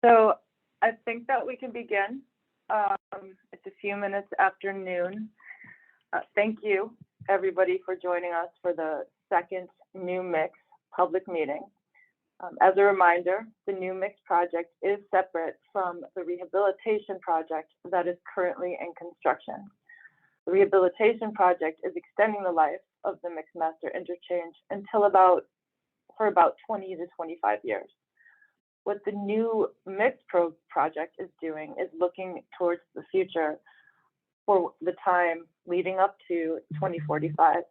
So I think that we can begin. It's a few minutes after noon. Thank you, everybody, for joining us for the second New Mix public meeting. As a reminder, the New Mix project is separate from the Rehabilitation project that is currently in construction. The Rehabilitation project is extending the life of the Mixed Master Interchange until about 20 to 25 years. What the New Mix project is doing is looking towards the future for the time leading up to 2045,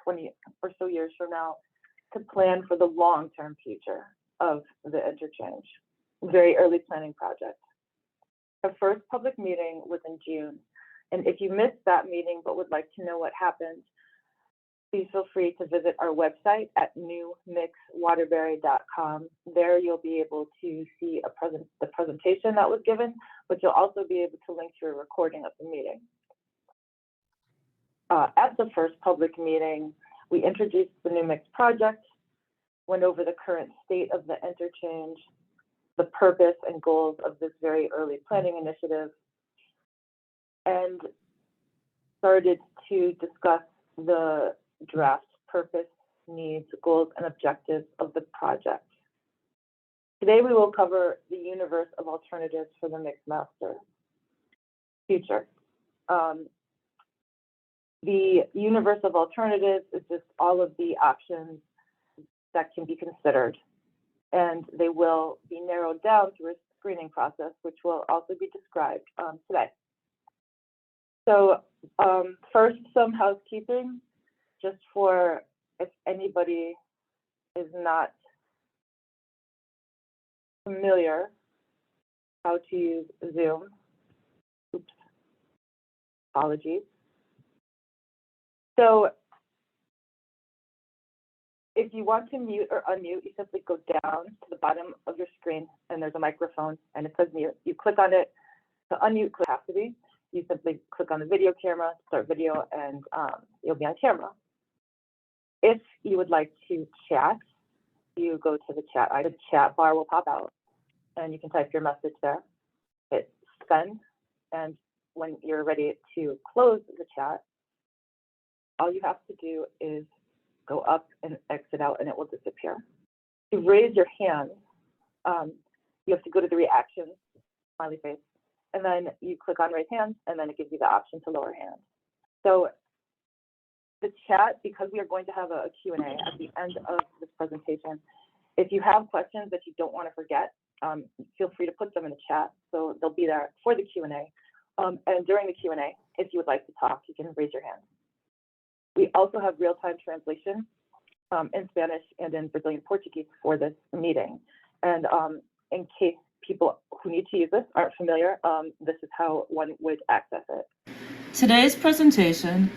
20 or so years from now, to plan for the long-term future of the interchange. Very early planning project. The first public meeting was in June, and if you missed that meeting but would like to know what happened, please feel free to visit our website at newmixwaterbury.com. There you'll be able to see the presentation that was given, but you'll also be able to link to a recording of the meeting. At the first public meeting, we introduced the New Mix project, went over the current state of the interchange, the purpose and goals of this very early planning initiative, and started to discuss the draft purpose, needs, goals, and objectives of the project. Today, we will cover the universe of alternatives for the Mixed Master future. The universe of alternatives is just all of the options that can be considered, and they will be narrowed down through a screening process, which will also be described today. So first, some housekeeping, just for if anybody is not familiar how to use Zoom. Oops, apologies. So if you want to mute or unmute, you simply go down to the bottom of your screen and there's a microphone and it says mute. You click on it. To unmute capacity, you simply click on the video camera, start video, and you'll be on camera. If you would like to chat, you go to the chat. The chat bar will pop out and you can type your message there. Hit send, and when you're ready to close the chat, all you have to do is go up and exit out and it will disappear. To raise your hand, you have to go to the reactions, smiley face, and then you click on raise hand, and then it gives you the option to lower hand. So the chat, because we are going to have a Q&A at the end of this presentation, if you have questions that you don't want to forget, feel free to put them in the chat, so they'll be there for the Q&A. And during the Q&A, if you would like to talk, you can raise your hand. We also have real-time translation in Spanish and in Brazilian Portuguese for this meeting. And in case people who need to use this aren't familiar, this is how one would access it. Today's presentation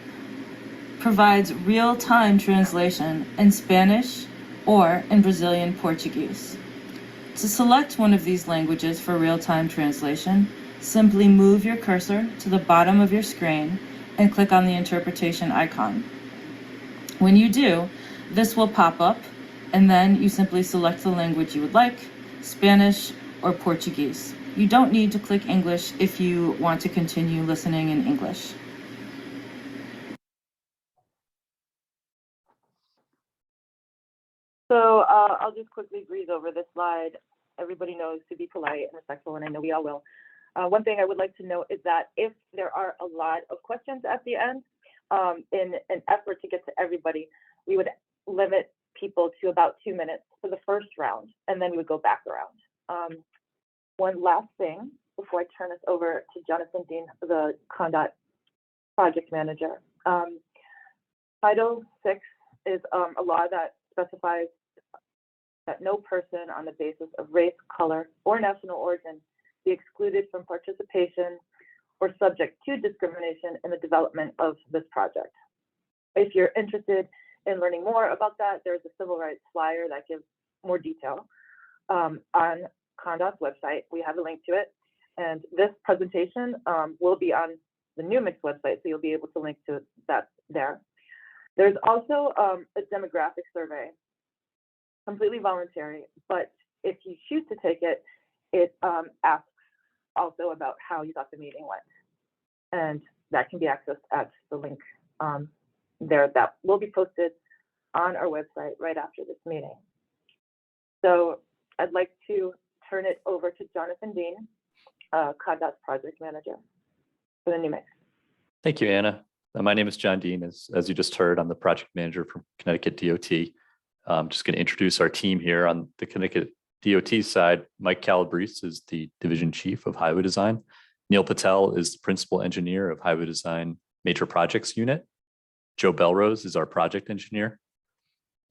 provides real-time translation in Spanish or in Brazilian Portuguese. To select one of these languages for real-time translation, simply move your cursor to the bottom of your screen and click on the interpretation icon. When you do, this will pop up, and then you simply select the language you would like, Spanish or Portuguese. You don't need to click English if you want to continue listening in English. So I'll just quickly breeze over this slide. Everybody knows to be polite and respectful, and I know we all will. One thing I would like to note is that if there are a lot of questions at the end, in an effort to get to everybody, we would limit people to about 2 minutes for the first round, and then we would go back around. One last thing before I turn this over to Jonathan Dean, the Conduct project manager. Title 6 is a law that specifies that no person on the basis of race, color, or national origin be excluded from participation or subject to discrimination in the development of this project. If you're interested in learning more about that, there's a civil rights flyer that gives more detail on Condot's website. We have a link to it. And this presentation will be on the New Mix website, so you'll be able to link to that there. There's also a demographic survey, completely voluntary, but if you choose to take it, it asks also about how you thought the meeting went. And that can be accessed at the link there that will be posted on our website right after this meeting. So I'd like to turn it over to Jonathan Dean, CONDOT's project manager for the new mix. Thank you, Anna. My name is John Dean. As you just heard, I'm the project manager from Connecticut DOT. I'm just going to introduce our team here on the Connecticut DOT side. Mike Calabrese is the division chief of highway design. Neil Patel is the principal engineer of highway design major projects unit. Joe Belrose is our project engineer.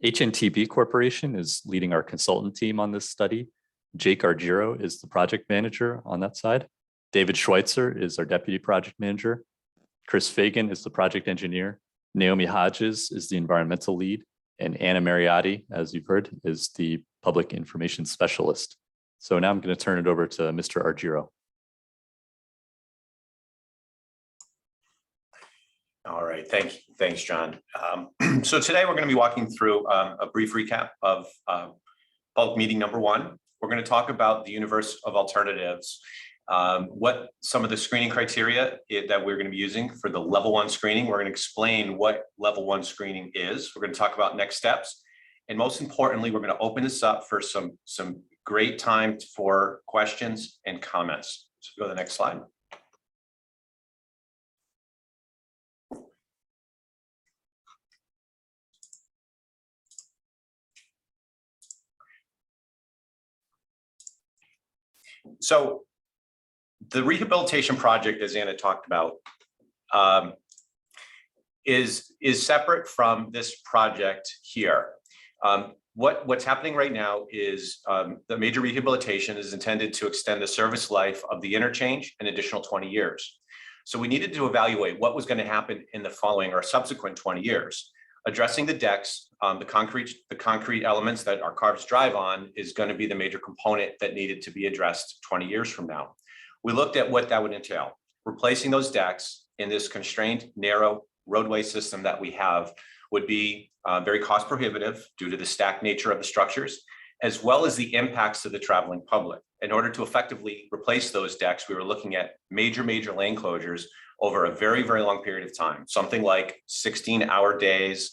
HNTB Corporation is leading our consultant team on this study. Jake Argiro is the project manager on that side. David Schweitzer is our deputy project manager. Chris Fagan is the project engineer. Naomi Hodges is the environmental lead. And Anna Mariotti, as you've heard, is the public information specialist. So now I'm going to turn it over to Mr. Argiro. All right, thanks, John. So today we're going to be walking through a brief recap of bulk meeting number 1. We're going to talk about the universe of alternatives, what some of the screening criteria that we're going to be using for the level 1 screening. We're going to explain what level 1 screening is. We're going to talk about next steps. And most importantly, we're going to open this up for some great time for questions and comments. So go to the next slide. So the rehabilitation project, as Anna talked about, is separate from this project here. What's happening right now is the major rehabilitation is intended to extend the service life of the interchange an additional 20 years. So we needed to evaluate what was going to happen in the following or subsequent 20 years. Addressing the decks, the concrete elements that our cars drive on is going to be the major component that needed to be addressed 20 years from now. We looked at what that would entail. Replacing those decks in this constrained, narrow roadway system that we have would be very cost prohibitive due to the stacked nature of the structures, as well as the impacts to the traveling public. In order to effectively replace those decks, we were looking at major lane closures over a very long period of time, something like 16-hour days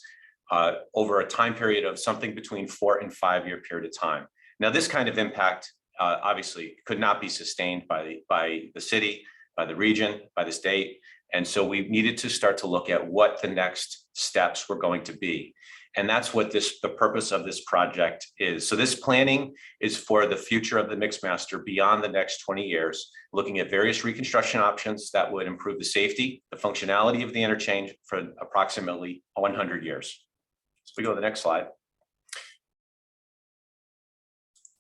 over a time period of something between 4 and 5 year period of time. Now, this kind of impact obviously could not be sustained by the city, by the region, by the state. And so we needed to start to look at what the next steps were going to be. And that's what the purpose of this project is. So this planning is for the future of the Mixmaster beyond the next 20 years, looking at various reconstruction options that would improve the safety, the functionality of the interchange for approximately 100 years. So we go to the next slide.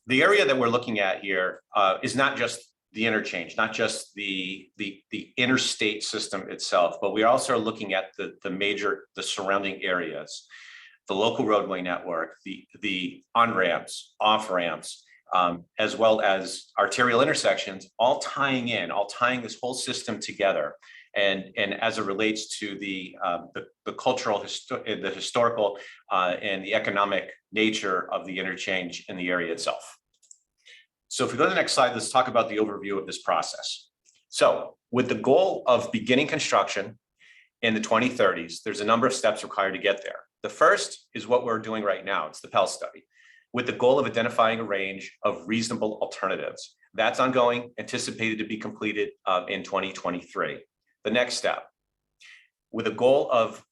The area that we're looking at here is not just the interchange, not just the interstate system itself, but we also are looking at the surrounding areas, the local roadway network, the on-ramps, off-ramps, as well as arterial intersections, all tying this whole system together. And as it relates to the cultural, the historical, and the economic nature of the interchange in the area itself. So if we go to the next slide, let's talk about the overview of this process. So with the goal of beginning construction in the 2030s, there's a number of steps required to get there. The first is what we're doing right now. It's the Pell study, with the goal of identifying a range of reasonable alternatives. That's ongoing, anticipated to be completed in 2023. The next step, with a goal of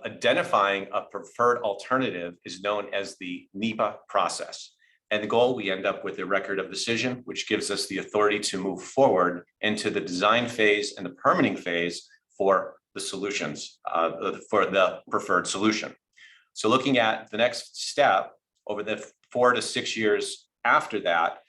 identifying a preferred alternative, is known as the NEPA process. And the goal, we end up with a record of decision, which gives us the authority to move forward into the design phase and the permitting phase for the solutions, for the preferred solution. So looking at the next step over the 4 to 6 years after that,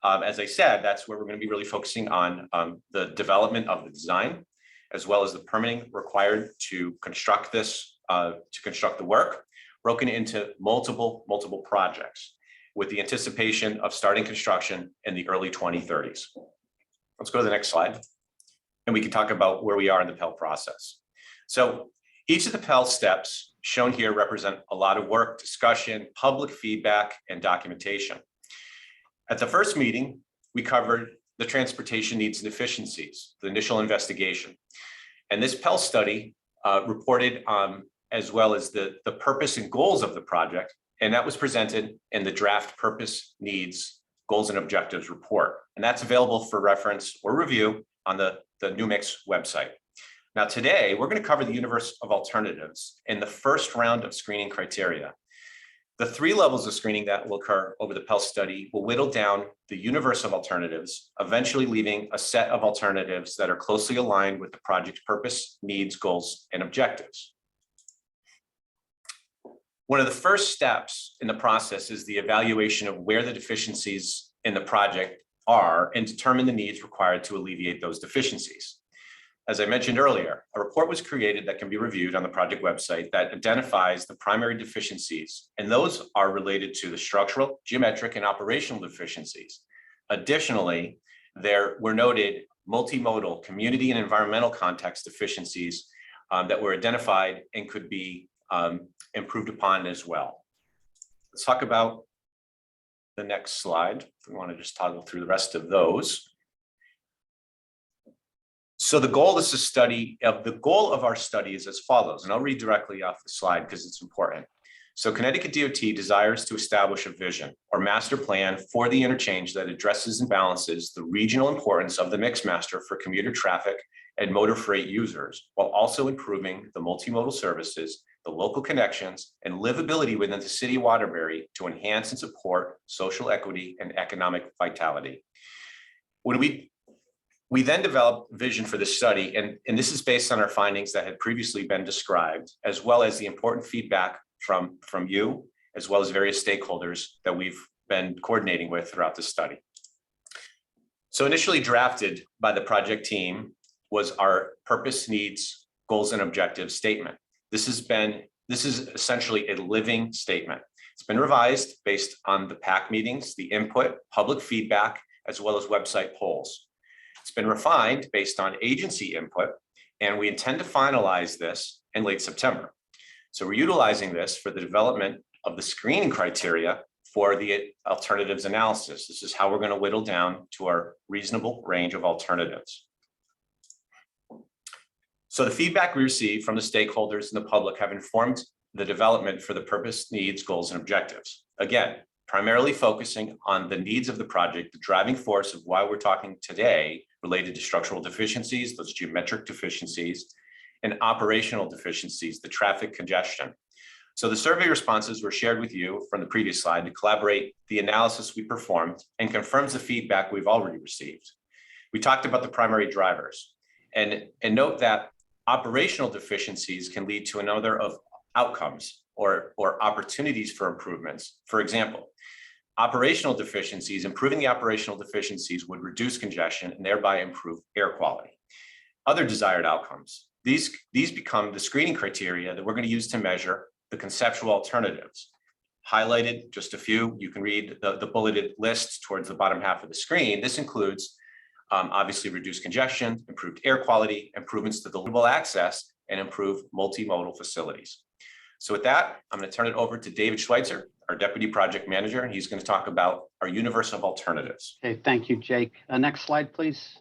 as I said, that's where we're going to be really focusing on the development of the design, as well as the permitting required to construct this, to construct the work, broken into multiple projects, with the anticipation of starting construction in the early 2030s. Let's go to the next slide, and we can talk about where we are in the Pell process. So each of the Pell steps shown here represent a lot of work, discussion, public feedback, and documentation. At the first meeting, we covered the transportation needs and deficiencies, the initial investigation. And this Pell study reported as well as the purpose and goals of the project, and that was presented in the draft purpose, needs, goals, and objectives report. And that's available for reference or review on the NewMix website. Now today, we're going to cover the universe of alternatives in the first round of screening criteria. The 3 levels of screening that will occur over the Pell study will whittle down the universe of alternatives, eventually leaving a set of alternatives that are closely aligned with the project's purpose, needs, goals, and objectives. One of the first steps in the process is the evaluation of where the deficiencies in the project are and determine the needs required to alleviate those deficiencies. As I mentioned earlier, a report was created that can be reviewed on the project website that identifies the primary deficiencies, and those are related to the structural, geometric, and operational deficiencies. Additionally, there were noted multimodal, community, and environmental context deficiencies that were identified and could be improved upon as well. Let's talk about the next slide. If we want to just toggle through the rest of those. So the goal of our study is as follows, and I'll read directly off the slide because it's important. So Connecticut DOT desires to establish a vision or master plan for the interchange that addresses and balances the regional importance of the mix master for commuter traffic and motor freight users, while also improving the multimodal services, the local connections, and livability within the city of Waterbury to enhance and support social equity and economic vitality. When we then developed vision for this study, and this is based on our findings that had previously been described, as well as the important feedback from you, as well as various stakeholders that we've been coordinating with throughout the study. So initially drafted by the project team was our purpose, needs, goals, and objectives statement. This is essentially a living statement. It's been revised based on the PAC meetings, the input, public feedback, as well as website polls. It's been refined based on agency input, and we intend to finalize this in late September. So we're utilizing this for the development of the screening criteria for the alternatives analysis. This is how we're going to whittle down to our reasonable range of alternatives. So the feedback we received from the stakeholders and the public have informed the development for the purpose, needs, goals, and objectives. Again, primarily focusing on the needs of the project, the driving force of why we're talking today related to structural deficiencies, those geometric deficiencies, and operational deficiencies, the traffic congestion. So the survey responses were shared with you from the previous slide to collaborate the analysis we performed and confirms the feedback we've already received. We talked about the primary drivers and note that operational deficiencies can lead to a number of outcomes or opportunities for improvements. For example, operational deficiencies, improving the operational deficiencies would reduce congestion and thereby improve air quality. Other desired outcomes, these become the screening criteria that we're going to use to measure the conceptual alternatives. Highlighted just a few, you can read the bulleted list towards the bottom half of the screen. This includes obviously reduced congestion, improved air quality, improvements to deliverable access, and improved multimodal facilities. So with that, I'm going to turn it over to David Schweitzer, our Deputy Project Manager, and he's going to talk about our universe of alternatives. Okay, thank you, Jake. Next slide, please.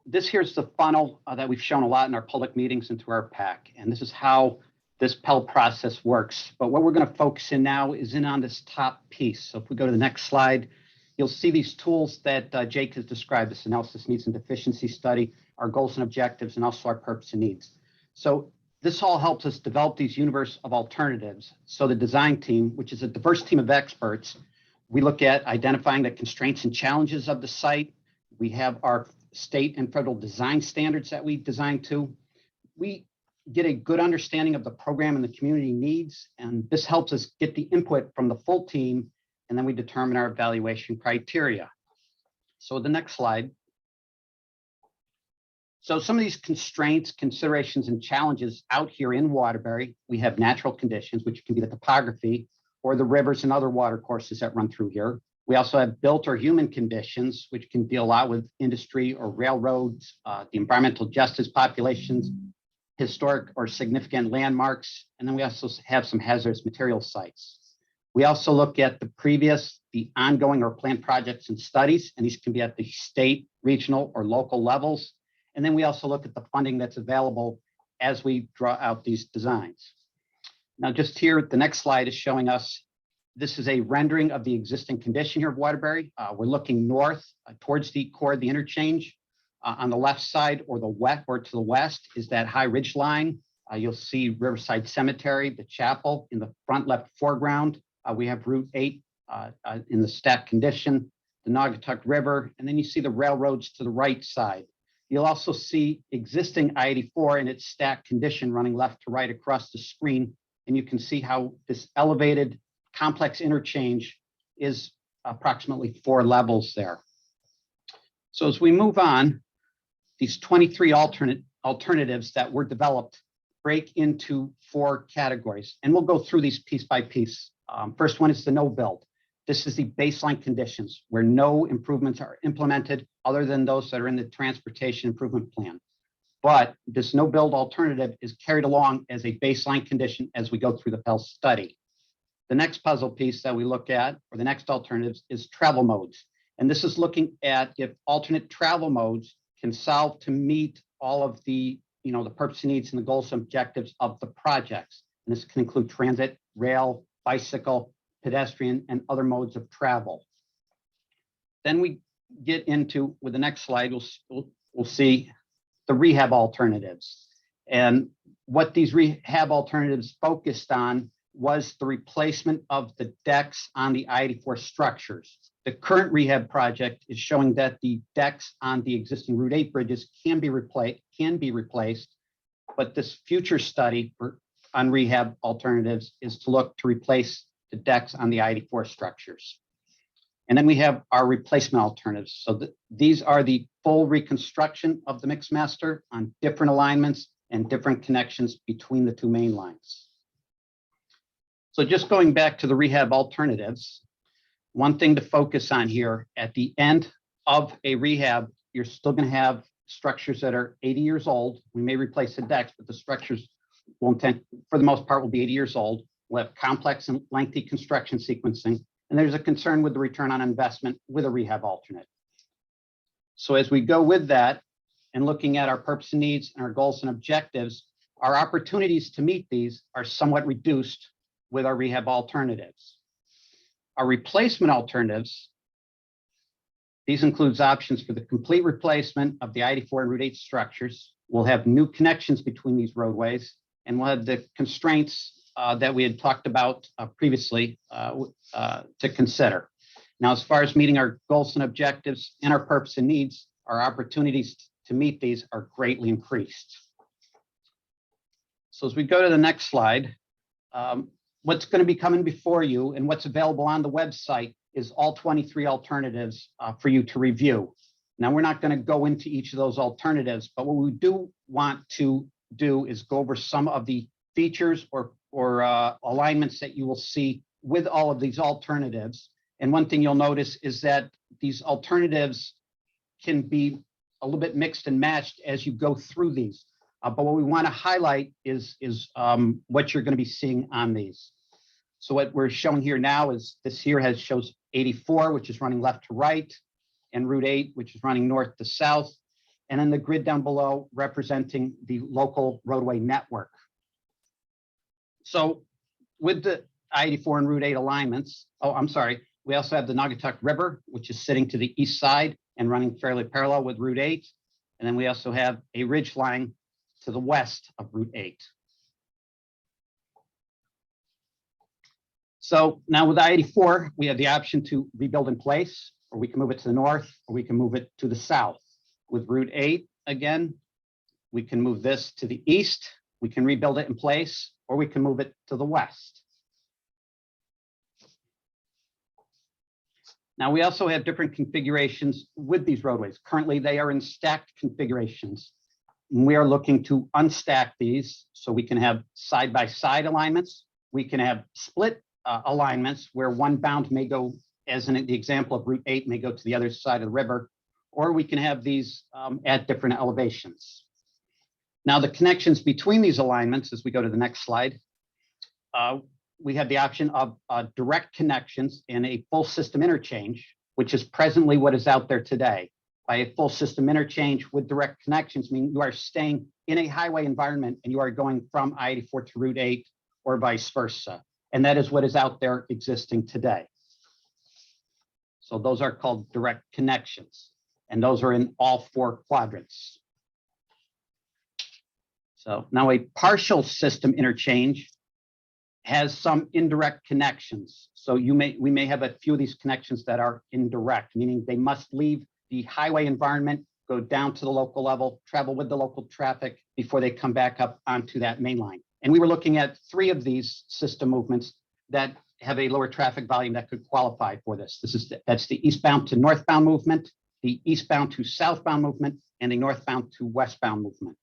This here's the funnel that we've shown a lot in our public meetings and through our PAC, and this is how this Pell process works. But what we're going to focus in now is in on this top piece. So if we go to the next slide, you'll see these tools that Jake has described, this analysis, needs, and deficiency study, our goals and objectives, and also our purpose and needs. So this all helps us develop these universe of alternatives. So the design team, which is a diverse team of experts, we look at identifying the constraints and challenges of the site. We have our state and federal design standards that we design to. We get a good understanding of the program and the community needs, and this helps us get the input from the full team, and then we determine our evaluation criteria. So the next slide. So some of these constraints, considerations, and challenges out here in Waterbury, we have natural conditions, which can be the topography or the rivers and other water courses that run through here. We also have built or human conditions, which can deal a lot with industry or railroads, the environmental justice populations, historic or significant landmarks, and then we also have some hazardous material sites. We also look at the the ongoing or planned projects and studies, and these can be at the state, regional, or local levels. And then we also look at the funding that's available as we draw out these designs. Now, just here, the next slide is showing us, this is a rendering of the existing condition here of Waterbury. We're looking north towards the core of the interchange. On the left side or to the west is that high ridge line. You'll see Riverside Cemetery, the chapel in the front left foreground. We have Route 8 in the stacked condition, the Naugatuck River, and then you see the railroads to the right side. You'll also see existing I-84 in its stacked condition running left to right across the screen. And you can see how this elevated complex interchange is approximately 4 levels there. So as we move on, these 23 alternatives that were developed break into 4 categories. And we'll go through these piece by piece. First one is the no build. This is the baseline conditions where no improvements are implemented other than those that are in the transportation improvement plan. But this no build alternative is carried along as a baseline condition as we go through the Pell study. The next puzzle piece that we look at, or the next alternatives, is travel modes. And this is looking at if alternate travel modes can solve to meet all of the, the purpose and needs and the goals and objectives of the projects. And this can include transit, rail, bicycle, pedestrian, and other modes of travel. Then we get into, with the next slide, we'll see the rehab alternatives. And what these rehab alternatives focused on was the replacement of the decks on the I-84 structures. The current rehab project is showing that the decks on the existing Route 8 bridges can be replaced, but this future study on rehab alternatives is to look to replace the decks on the I-84 structures. And then we have our replacement alternatives. So these are the full reconstruction of the mixed master on different alignments and different connections between the 2 main lines. So just going back to the rehab alternatives, one thing to focus on here, at the end of a rehab, you're still going to have structures that are 80 years old. We may replace the decks, but the structures for the most part, will be 80 years old. We'll have complex and lengthy construction sequencing, and there's a concern with the return on investment with a rehab alternate. So as we go with that and looking at our purpose and needs and our goals and objectives, our opportunities to meet these are somewhat reduced with our rehab alternatives. Our replacement alternatives, these includes options for the complete replacement of the I-84 and Route 8 structures. We'll have new connections between these roadways, and we'll have the constraints that we had talked about previously to consider. Now, as far as meeting our goals and objectives and our purpose and needs, our opportunities to meet these are greatly increased. So as we go to the next slide, what's going to be coming before you and what's available on the website is all 23 alternatives for you to review. Now, we're not going to go into each of those alternatives, but what we do want to do is go over some of the features or alignments that you will see with all of these alternatives. And one thing you'll notice is that these alternatives can be a little bit mixed and matched as you go through these. But what we want to highlight is what you're going to be seeing on these. So what we're showing here now is this here shows 84, which is running left to right, and Route 8, which is running north to south, and then the grid down below representing the local roadway network. So with the I-84 and Route 8 alignments, we also have the Naugatuck River, which is sitting to the east side and running fairly parallel with Route 8. And then we also have a ridge line to the west of Route 8. So now with I-84, we have the option to rebuild in place, or we can move it to the north, or we can move it to the south. With Route 8, again, we can move this to the east, we can rebuild it in place, or we can move it to the west. Now, we also have different configurations with these roadways. Currently, they are in stacked configurations. We are looking to unstack these so we can have side-by-side alignments. We can have split alignments where one bound may go, as in the example of Route 8, may go to the other side of the river, or we can have these at different elevations. Now, the connections between these alignments, as we go to the next slide, we have the option of direct connections and a full system interchange, which is presently what is out there today. By a full system interchange with direct connections, meaning you are staying in a highway environment and you are going from I-84 to Route 8 or vice versa. And that is what is out there existing today. So those are called direct connections, and those are in all 4 quadrants. So now a partial system interchange has some indirect connections. So we may have a few of these connections that are indirect, meaning they must leave the highway environment, go down to the local level, travel with the local traffic before they come back up onto that main line. And we were looking at 3 of these system movements that have a lower traffic volume that could qualify for this. That's the eastbound to northbound movement, the eastbound to southbound movement, and the northbound to westbound movement.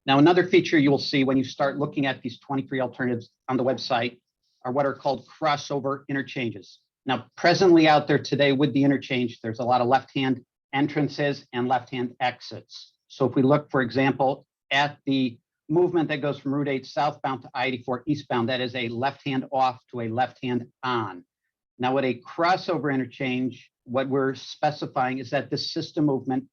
Now, another feature you will see when you start looking at these 23 alternatives on the website are what are called crossover interchanges. Now, presently out there today with the interchange, there's a lot of left-hand entrances and left-hand exits. So if we look, for example, at the movement that goes from Route 8 southbound to I-84 eastbound, that is a left-hand off to a left-hand on. Now, with a crossover interchange, what we're specifying is that this system movement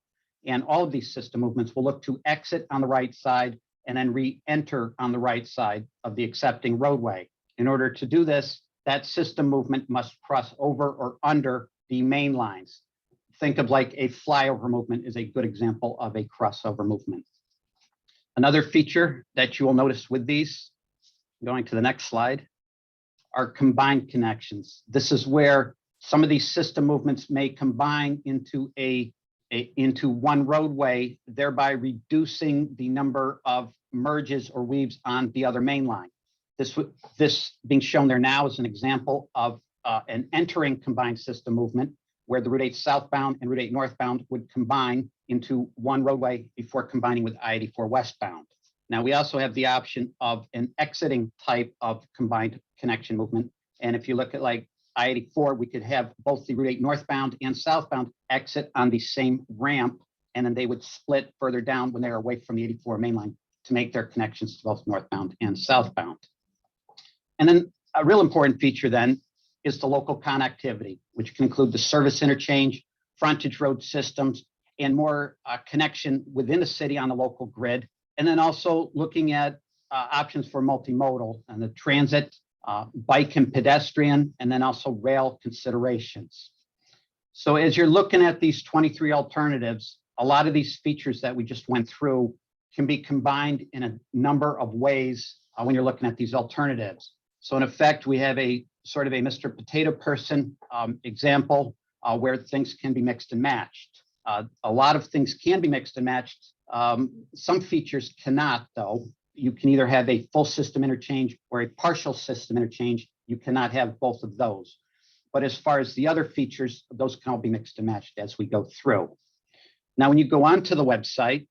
and all of these system movements will look to exit on the right side and then re-enter on the right side of the accepting roadway. In order to do this, that system movement must cross over or under the main lines. Think of like a flyover movement is a good example of a crossover movement. Another feature that you will notice with these, going to the next slide, are combined connections. This is where some of these system movements may combine into into one roadway, thereby reducing the number of merges or weaves on the other main line. This being shown there now is an example of an entering combined system movement where the Route 8 southbound and Route 8 northbound would combine into one roadway before combining with I-84 westbound. Now, we also have the option of an exiting type of combined connection movement. And if you look at like I-84, we could have both the Route 8 northbound and southbound exit on the same ramp, and then they would split further down when they're away from the 84 main line to make their connections to both northbound and southbound. And then a real important feature then is the local connectivity, which can include the service interchange, frontage road systems, and more connection within the city on the local grid. And then also looking at options for multimodal and the transit, bike and pedestrian, and then also rail considerations. So as you're looking at these 23 alternatives, a lot of these features that we just went through can be combined in a number of ways when you're looking at these alternatives. So in effect, we have a sort of a Mr. Potato Person example where things can be mixed and matched. A lot of things can be mixed and matched. Some features cannot, though. You can either have a full system interchange or a partial system interchange. You cannot have both of those. But as far as the other features, those can all be mixed and matched as we go through. Now, when you go onto the website,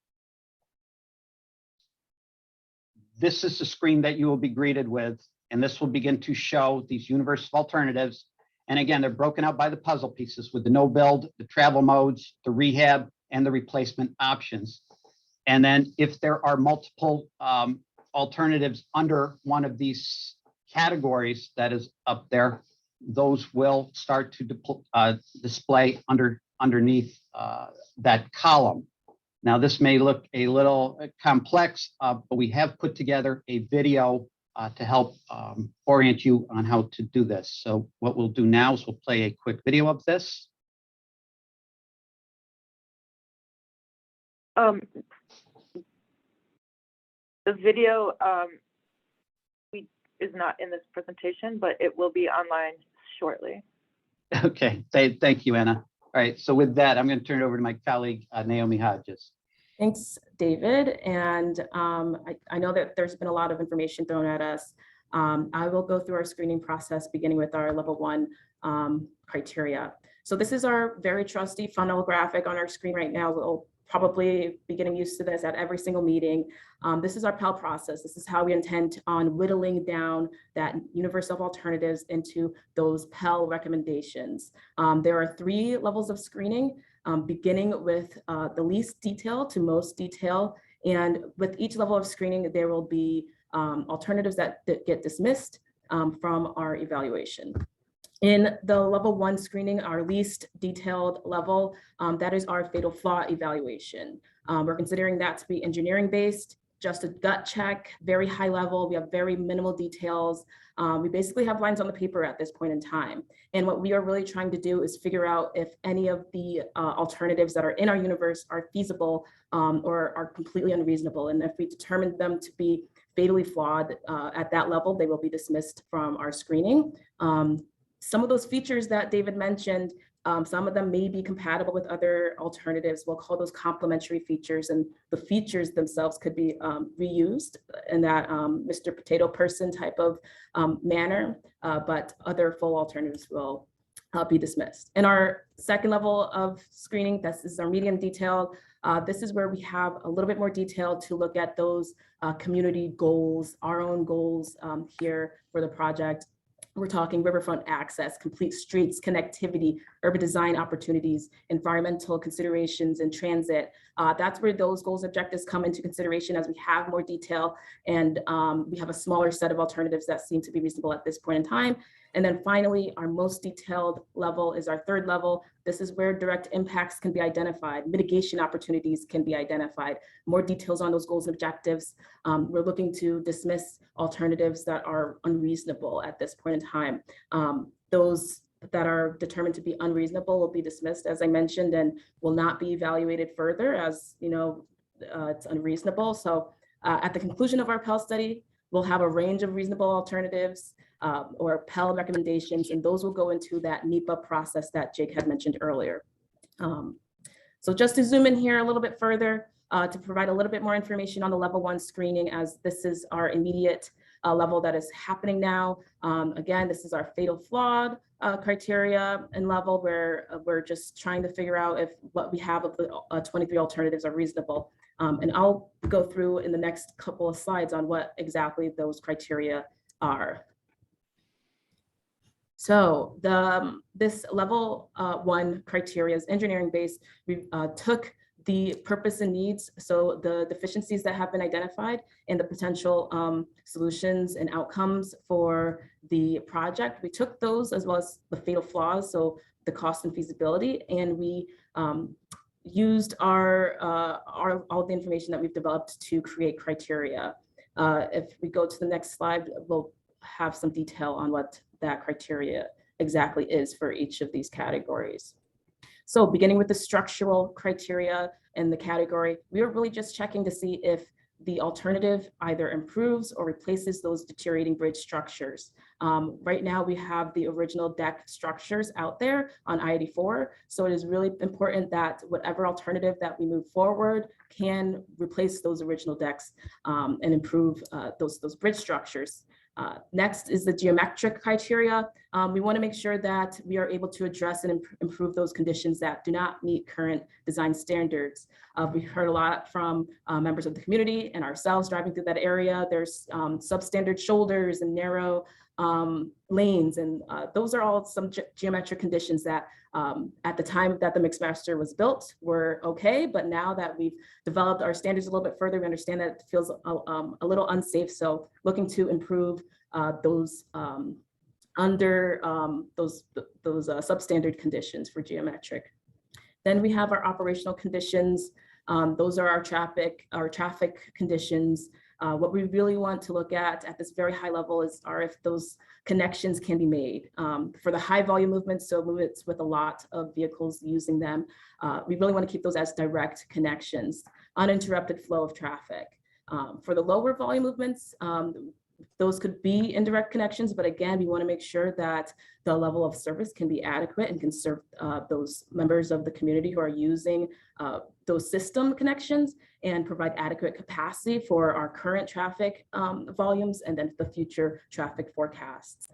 this is the screen that you will be greeted with, and this will begin to show these universe of alternatives. And again, they're broken out by the puzzle pieces with the no build, the travel modes, the rehab, and the replacement options. And then if there are multiple alternatives under one of these categories that is up there, those will start to display underneath that column. Now, this may look a little complex, but we have put together a video to help orient you on how to do this. So what we'll do now is we'll play a quick video of this. The video is not in this presentation, but it will be online shortly. Okay, thank you, Anna. All right, so with that, I'm going to turn it over to my colleague, Naomi Hodges. Thanks, David. And I know that there's been a lot of information thrown at us. I will go through our screening process, beginning with our level 1 criteria. So this is our very trusty funnel graphic on our screen right now. We'll probably be getting used to this at every single meeting. This is our Pell process. This is how we intend on whittling down that universe of alternatives into those Pell recommendations. There are 3 levels of screening, beginning with the least detail to most detail. And with each level of screening, there will be alternatives that get dismissed, from our evaluation. In the level 1 screening, our least detailed level, that is our fatal flaw evaluation. We're considering that to be engineering based, just a gut check, very high level. We have very minimal details. We basically have lines on the paper at this point in time. And what we are really trying to do is figure out if any of the alternatives that are in our universe are feasible or are completely unreasonable. And if we determine them to be fatally flawed at that level, they will be dismissed from our screening. Some of those features that David mentioned, some of them may be compatible with other alternatives. We'll call those complementary features, and the features themselves could be reused in that Mr. Potato Person type of manner, but other full alternatives will be dismissed. In our second level of screening, this is our medium detailed. This is where we have a little bit more detail to look at those community goals, our own goals here for the project. We're talking riverfront access, complete streets, connectivity, urban design opportunities, environmental considerations, and transit. That's where those goals and objectives come into consideration as we have more detail and we have a smaller set of alternatives that seem to be reasonable at this point in time. And then finally, our most detailed level is our third level. This is where direct impacts can be identified, mitigation opportunities can be identified, more details on those goals and objectives. We're looking to dismiss alternatives that are unreasonable at this point in time. Those that are determined to be unreasonable will be dismissed, as I mentioned, and will not be evaluated further as, it's unreasonable. So at the conclusion of our Pell study, we'll have a range of reasonable alternatives or Pell recommendations, and those will go into that NEPA process that Jake had mentioned earlier. So just to zoom in here a little bit further, to provide a little bit more information on the level 1 screening, as this is our immediate level that is happening now. Again, this is our fatal flawed criteria and level where we're just trying to figure out if what we have of the 23 alternatives are reasonable. And I'll go through in the next couple of slides on what exactly those criteria are. So this level 1 criteria is engineering based. We took the purpose and needs, so the deficiencies that have been identified and the potential solutions and outcomes for the project. We took those as well as the fatal flaws, so the cost and feasibility, and we used all the information that we've developed to create criteria. If we go to the next slide, we'll have some detail on what that criteria exactly is for each of these categories. So beginning with the structural criteria in the category, we are really just checking to see if the alternative either improves or replaces those deteriorating bridge structures. Right now we have the original deck structures out there on I-84. So it is really important that whatever alternative that we move forward can replace those original decks and improve those bridge structures. Next is the geometric criteria. We want to make sure that we are able to address and improve those conditions that do not meet current design standards. We've heard a lot from members of the community and ourselves driving through that area. There's substandard shoulders and narrow lanes, and those are all some geometric conditions that at the time that the Mixmaster was built were okay, but now that we've developed our standards a little bit further, we understand that it feels a little unsafe. So looking to improve those under those substandard conditions for geometric. Then we have our operational conditions. Those are our traffic conditions. What we really want to look at this very high level are if those connections can be made. For the high volume movements, so movements with a lot of vehicles using them, we really want to keep those as direct connections, uninterrupted flow of traffic. For the lower volume movements, those could be indirect connections, but again, we want to make sure that the level of service can be adequate and can serve those members of the community who are using those system connections and provide adequate capacity for our current traffic volumes and then the future traffic forecasts.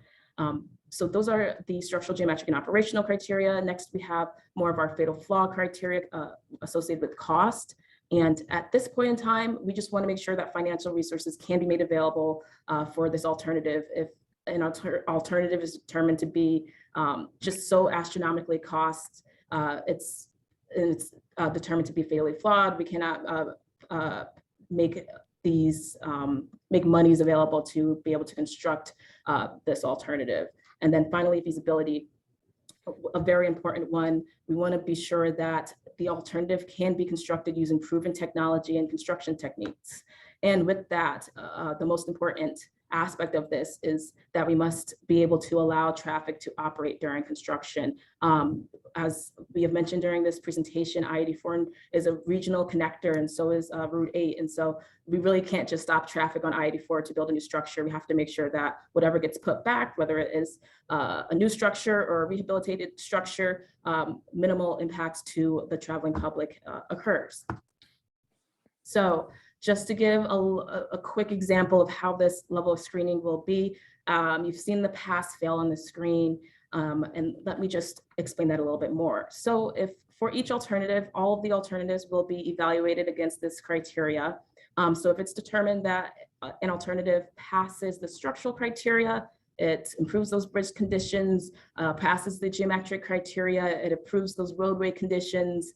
So those are the structural, geometric, and operational criteria. Next, we have more of our fatal flaw criteria associated with cost. And at this point in time, we just want to make sure that financial resources can be made available for this alternative. If an alternative is determined to be just so astronomically cost, it's determined to be fatally flawed, we cannot make these, make monies available to be able to construct this alternative. And then finally, feasibility, a very important one. We want to be sure that the alternative can be constructed using proven technology and construction techniques. And with that, the most important aspect of this is that we must be able to allow traffic to operate during construction. As we have mentioned during this presentation, I-84 is a regional connector, and so is Route 8. And so we really can't just stop traffic on I-84 to build a new structure. We have to make sure that whatever gets put back, whether it is a new structure or a rehabilitated structure, minimal impacts to the traveling public occurs. So just to give a quick example of how this level of screening will be, you've seen the pass fail on the screen, and let me just explain that a little bit more. So if for each alternative, all of the alternatives will be evaluated against this criteria. So if it's determined that an alternative passes the structural criteria, it improves those bridge conditions, passes the geometric criteria, it improves those roadway conditions,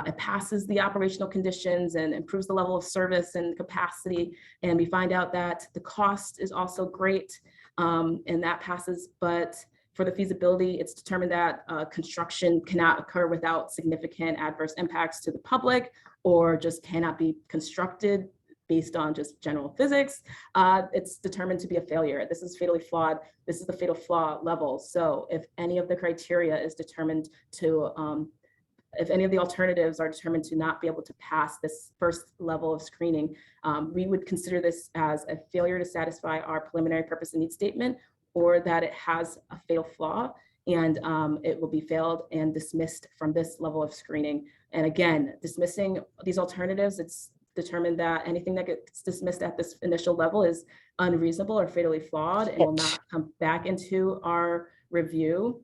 it passes the operational conditions and improves the level of service and capacity. And we find out that the cost is also great, and that passes. But for the feasibility, it's determined that construction cannot occur without significant adverse impacts to the public, or just cannot be constructed based on just general physics. It's determined to be a failure. This is fatally flawed. This is the fatal flaw level. So if any of the criteria is determined to, if any of the alternatives are determined to not be able to pass this first level of screening, we would consider this as a failure to satisfy our preliminary purpose and need statement, or that it has a fatal flaw, and it will be failed and dismissed from this level of screening. And again, dismissing these alternatives, it's determined that anything that gets dismissed at this initial level is unreasonable or fatally flawed and will not come back into our review.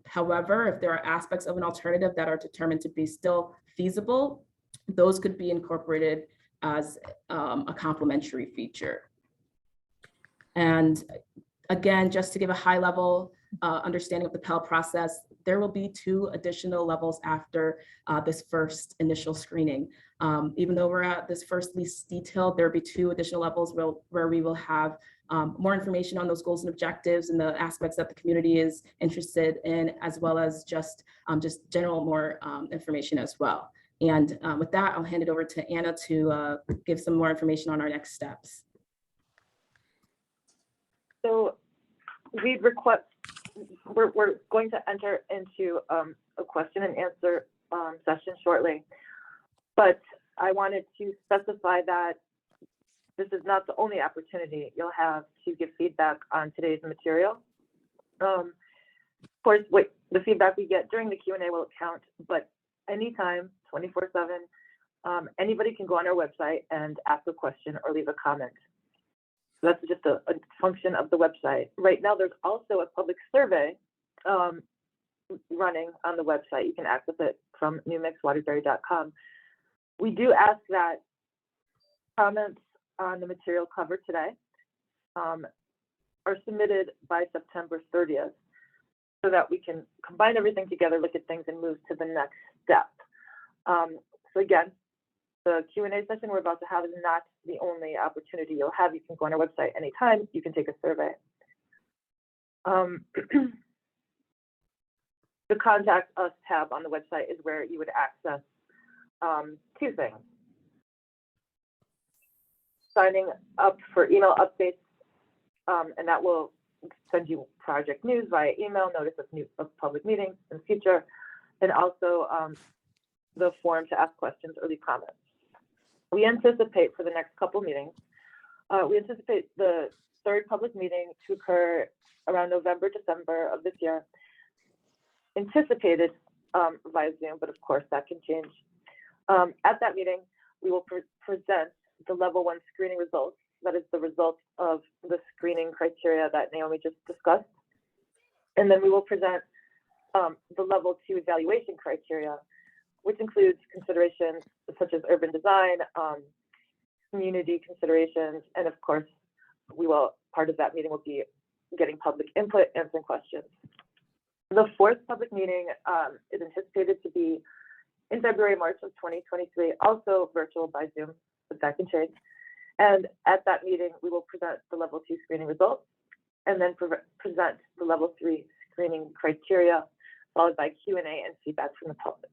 However, if there are aspects of an alternative that are determined to be still feasible, those could be incorporated as a complementary feature. And again, just to give a high level understanding of the Pell process, there will be 2 additional levels after this first initial screening. Even though we're at this first least detailed, there'll be 2 additional levels where we will have more information on those goals and objectives and the aspects that the community is interested in, as well as just general more information as well. And with that, I'll hand it over to Anna to give some more information on our next steps. So we're going to enter into a question and answer session shortly, but I wanted to specify that this is not the only opportunity you'll have to give feedback on today's material. Of course, the feedback we get during the Q&A will count, but anytime, 24/7, anybody can go on our website and ask a question or leave a comment. So that's just a function of the website. Right now, there's also a public survey running on the website. You can access it from newmixwaterbury.com. We do ask that comments on the material covered today are submitted by September 30th so that we can combine everything together, look at things, and move to the next step. So again, the Q&A session we're about to have is not the only opportunity you'll have. You can go on our website anytime. You can take a survey. The Contact Us tab on the website is where you would access 2 things. Signing up for email updates, and that will send you project news via email, notice of public meetings in the future, and also the form to ask questions or leave comments. We anticipate for the next couple meetings, we anticipate the 3rd public meeting to occur around November, December of this year, anticipated via Zoom, but of course that can change. At that meeting, we will present the level 1 screening results. That is the result of the screening criteria that Naomi just discussed. And then we will present the level 2 evaluation criteria, which includes considerations such as urban design, community considerations, and of course, part of that meeting will be getting public input, answering questions. The 4th public meeting is anticipated to be in February, March of 2023, also virtual by Zoom, but that can change. And at that meeting, we will present the level 2 screening results and then present the level 3 screening criteria, followed by Q&A and feedback from the public.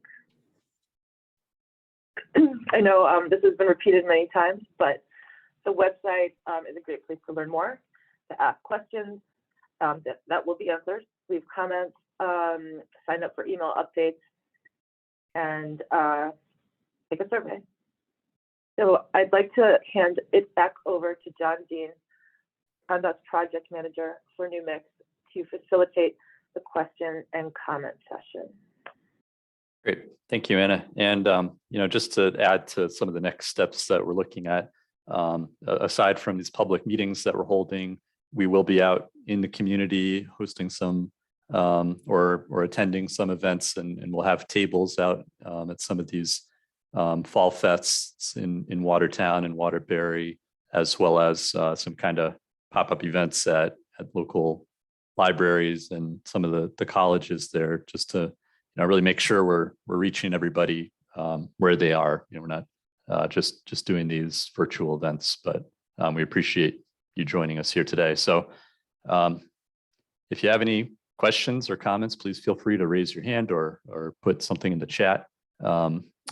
I know this has been repeated many times, but the website is a great place to learn more, to ask questions that will be answered, leave comments, sign up for email updates, and take a survey. So I'd like to hand it back over to John Dean, PennDOT's project manager for New Mix, to facilitate the question and comment session. Great, thank you, Anna. And just to add to some of the next steps that we're looking at, aside from these public meetings that we're holding, we will be out in the community hosting some or attending some events, and we'll have tables out at some of these fall fests in Watertown and Waterbury, as well as some kind of pop-up events at local libraries and some of the colleges there, just to really make sure we're reaching everybody where they are. We're not just doing these virtual events, but we appreciate you joining us here today. So if you have any questions or comments, please feel free to raise your hand or put something in the chat.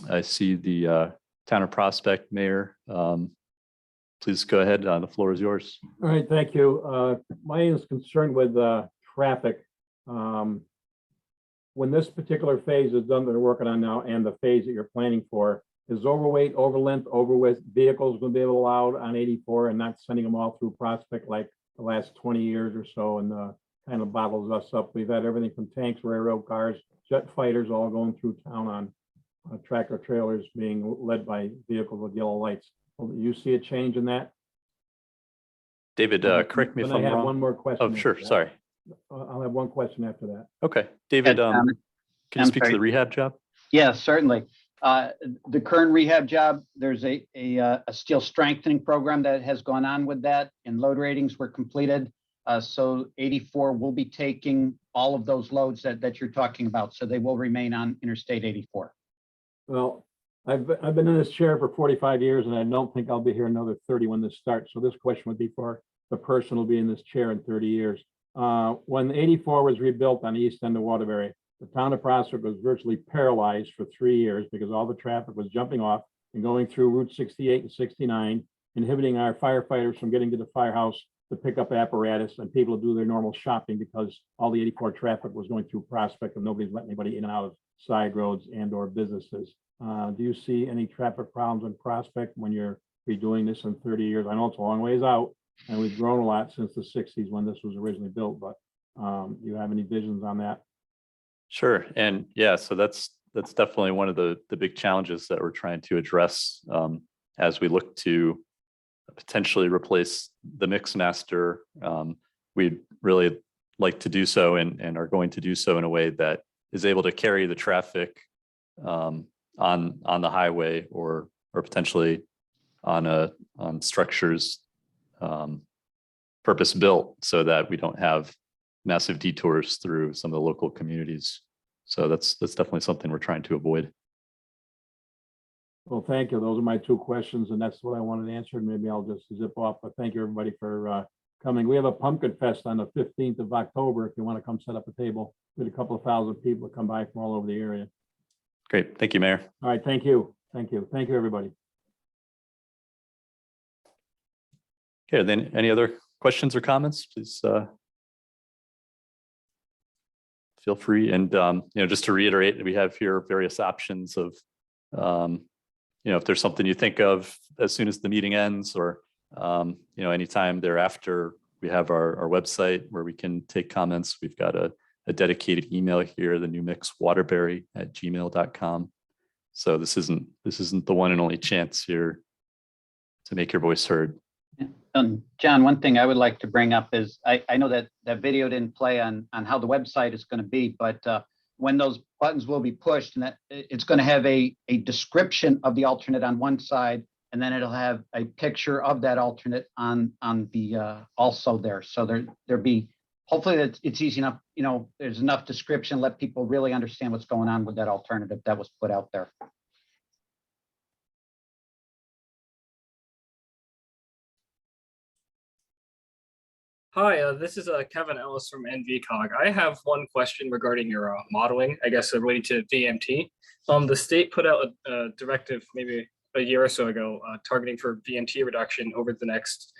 I see the Town of Prospect Mayor. Please go ahead. The floor is yours. All right, thank you. Mine is concerned with traffic. When this particular phase is done that we're working on now, and the phase that you're planning for, is overweight, overlength, overweight vehicles going to be allowed on 84 and not sending them all through Prospect like the last 20 years or so, and kind of bottles us up. We've had everything from tanks, railroad cars, jet fighters all going through town on tractor trailers being led by vehicles with yellow lights. Do you see a change in that? David, correct me if I'm wrong. I have one more question. Oh, sure. Sorry. I'll have one question after that. Okay. David, can you speak to the rehab job? Yeah, certainly. The current rehab job, there's a steel strengthening program that has gone on with that, and load ratings were completed. So 84 will be taking all of those loads that you're talking about. So they will remain on Interstate 84. Well, I've been in this chair for 45 years, and I don't think I'll be here another 30 when this starts. So this question would be for the person who'll be in this chair in 30 years. When 84 was rebuilt on the east end of Waterbury, the town of Prospect was virtually paralyzed for 3 years because all the traffic was jumping off and going through Route 68 and 69, inhibiting our firefighters from getting to the firehouse to pick up apparatus and people to do their normal shopping because all the 84 traffic was going through Prospect and nobody's letting anybody in and out of side roads and or businesses. Do you see any traffic problems in Prospect when you're redoing this in 30 years? I know it's a long ways out and we've grown a lot since the 60s when this was originally built, but do you have any visions on that? Sure. And yeah, so that's definitely one of the big challenges that we're trying to address as we look to potentially replace the mix master. We'd really like to do so and are going to do so in a way that is able to carry the traffic on the highway or potentially on structures purpose built so that we don't have massive detours through some of the local communities. So that's definitely something we're trying to avoid. Well, thank you. Those are my two questions, and that's what I wanted answered. Maybe I'll just zip off, but thank you everybody for coming. We have a pumpkin fest on the 15th of October. If you want to come set up a table, with a couple of thousand people to come by from all over the area. Great. Thank you, Mayor. All right. Thank you. Thank you. Thank you, everybody. Okay, then any other questions or comments, please feel free. And just to reiterate, we have here various options of if there's something you think of as soon as the meeting ends or anytime thereafter, we have our website where we can take comments. We've got a dedicated email here, the newmixwaterbury@gmail.com. So this isn't the one and only chance here to make your voice heard. John, one thing I would like to bring up is I know that video didn't play on how the website is going to be, but when those buttons will be pushed, and that it's going to have a description of the alternate on one side, and then it'll have a picture of that alternate on the also there. So there'll be, hopefully that it's easy enough, there's enough description, let people really understand what's going on with that alternative that was put out there. Hi, this is Kevin Ellis from NVCog. I have one question regarding your modeling, I guess, related to VMT. The state put out a directive maybe a year or so ago, targeting for VMT reduction over the next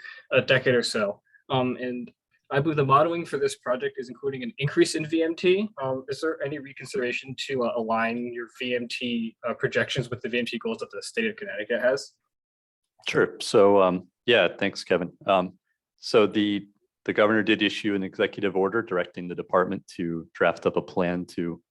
decade or so. And I believe the modeling for this project is including an increase in VMT. Is there any reconsideration to align your VMT projections with the VMT goals that the state of Connecticut has? Sure. So yeah, thanks, Kevin. So the governor did issue an executive order directing the department to draft up a plan to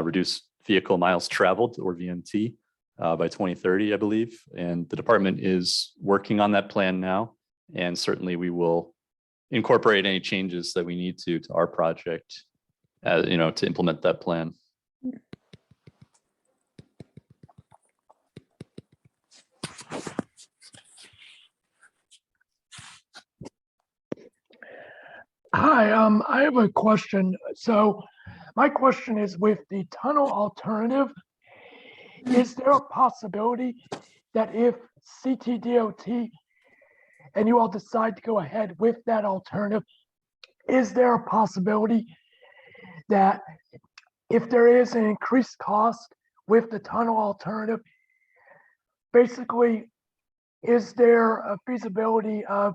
reduce vehicle miles traveled, or VMT, by 2030, I believe. And the department is working on that plan now. And certainly we will incorporate any changes that we need to our project, to implement that plan. Hi, I have a question. So my question is, with the tunnel alternative, is there a possibility that if CTDOT and you all decide to go ahead with that alternative, is there a possibility that if there is an increased cost with the tunnel alternative, basically, is there a feasibility of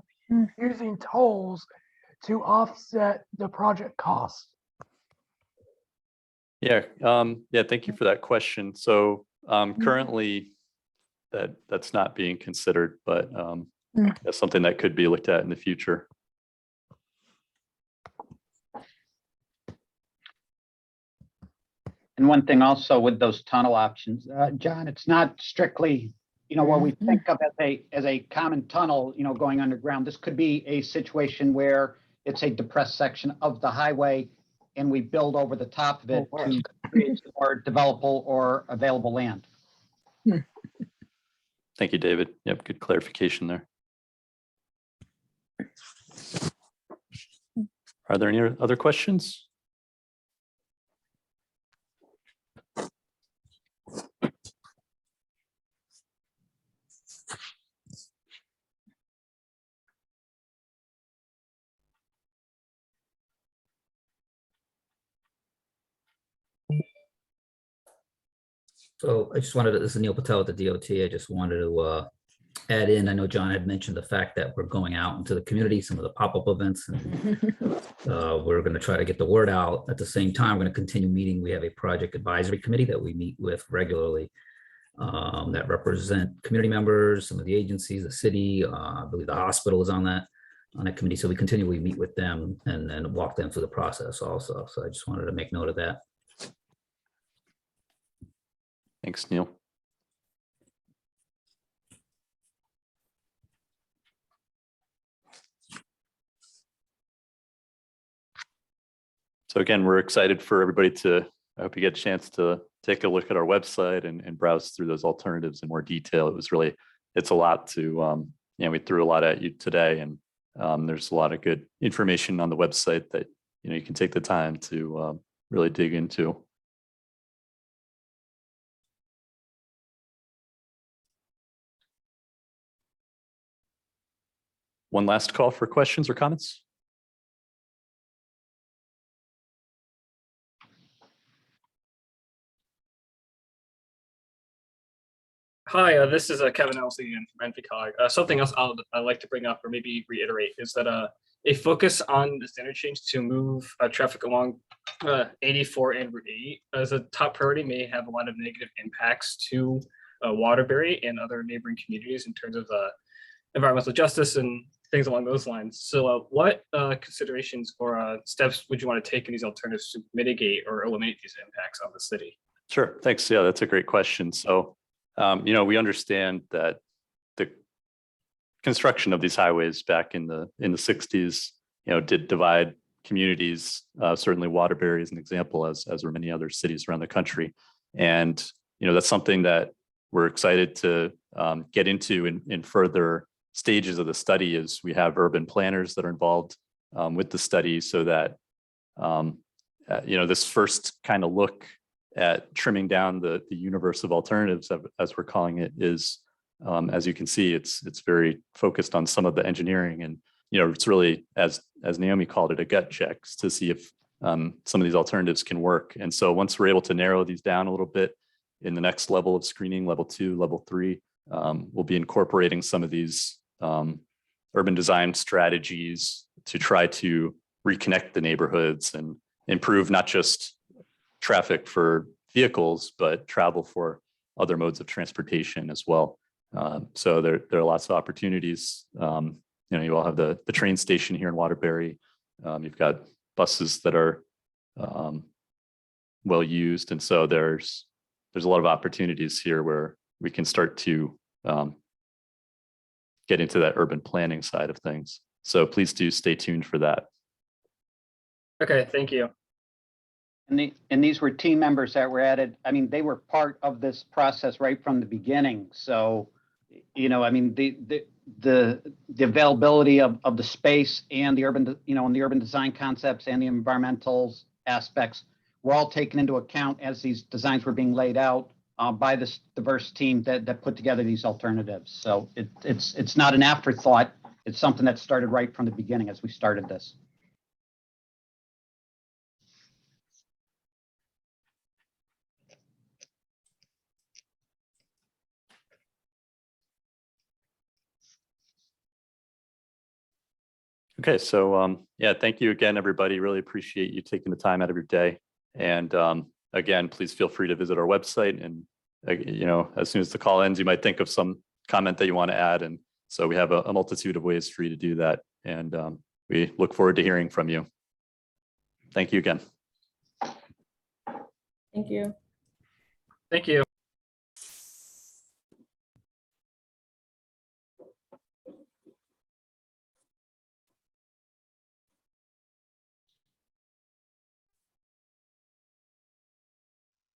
using tolls to offset the project costs? Yeah, thank you for that question. So currently that's not being considered, but that's something that could be looked at in the future. And one thing also with those tunnel options, John, it's not strictly, what we think of as a common tunnel, going underground. This could be a situation where it's a depressed section of the highway and we build over the top of it to create more developable or available land. Thank you, David. Yep, good clarification there. Are there any other questions? So I just wanted to, this is Neil Patel with the DOT. I just wanted to add in, I know John had mentioned the fact that we're going out into the community, some of the pop-up events, and we're going to try to get the word out. At the same time, we're going to continue meeting. We have a project advisory committee that we meet with regularly that represent community members, some of the agencies, the city, I believe the hospital is on that committee. So we continually meet with them and walk them through the process also. So I just wanted to make note of that. Thanks, Neil. So again, we're excited for everybody I hope you get a chance to take a look at our website and browse through those alternatives in more detail. It's a lot to, we threw a lot at you today, and there's a lot of good information on the website that, you can take the time to really dig into. One last call for questions or comments. Hi, this is Kevin Ellis again from NVCog. Something else I'd like to bring up or maybe reiterate is that a focus on this interchange to move traffic along 84 and Route 8 as a top priority may have a lot of negative impacts to Waterbury and other neighboring communities in terms of environmental justice and things along those lines. So what considerations or steps would you want to take in these alternatives to mitigate or eliminate these impacts on the city? Sure, thanks. Yeah, that's a great question. So, we understand that the construction of these highways back in the 60s, did divide communities. Certainly Waterbury is an example, as were many other cities around the country. And, that's something that we're excited to get into in further stages of the study. Is we have urban planners that are involved with the study, so that this first kind of look at trimming down the universe of alternatives, as we're calling it, is as you can see, it's very focused on some of the engineering and it's really, as Naomi called it, a gut check to see if some of these alternatives can work. And so once we're able to narrow these down a little bit in the next level of screening, level 2, level 3, we'll be incorporating some of these urban design strategies to try to reconnect the neighborhoods and improve not just traffic for vehicles, but travel for other modes of transportation as well. So there are lots of opportunities. You all have the train station here in Waterbury. You've got buses that are well used, and so there's a lot of opportunities here where we can start to get into that urban planning side of things. So please do stay tuned for that. Okay, thank you. And these were team members that were added. I mean, they were part of this process right from the beginning. So, I mean, the availability of the space and the urban, and the urban design concepts and the environmental aspects were all taken into account as these designs were being laid out by this diverse team that put together these alternatives. So it's not an afterthought. It's something that started right from the beginning as we started this. Okay, so yeah, thank you again, everybody. Really appreciate you taking the time out of your day. And again, please feel free to visit our website. And as soon as the call ends, you might think of some comment that you want to add. And so we have a multitude of ways for you to do that. And we look forward to hearing from you. Thank you again. Thank you. Thank you.